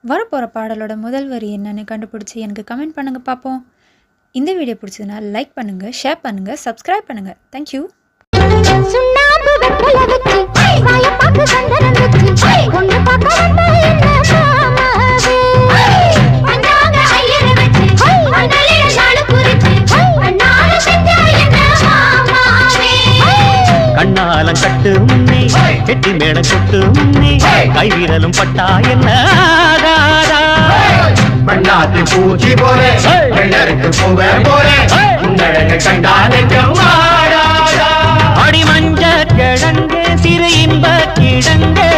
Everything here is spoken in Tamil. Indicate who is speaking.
Speaker 1: வரப்போகிற பாடலோட முதல் வரி என்னன்னு கண்டுபிடிச்சி எனக்கு கமெண்ட் பண்ணுங்கள் பார்ப்போம். இந்த வீடியோ பிடிச்சதுன்னா லைக் பண்ணுங்கள், ஷேர் பண்ணுங்கள், சப்ஸ்கிரைப் பண்ணுங்கள். தேங்க்யூ.
Speaker 2: கண்ணாலம் கட்டு முன்னே கெட்டி மேடம் கொட்டு முன்னே கைவிரலும் பட்டா என்ன
Speaker 3: மண்ணாத்து பூச்சி போல வெள்ளருக்கு பூவ போல உங்களங்க கண்டாலும்
Speaker 2: அடி மஞ்ச கிழங்கு சிறு இன்ப கிழங்கு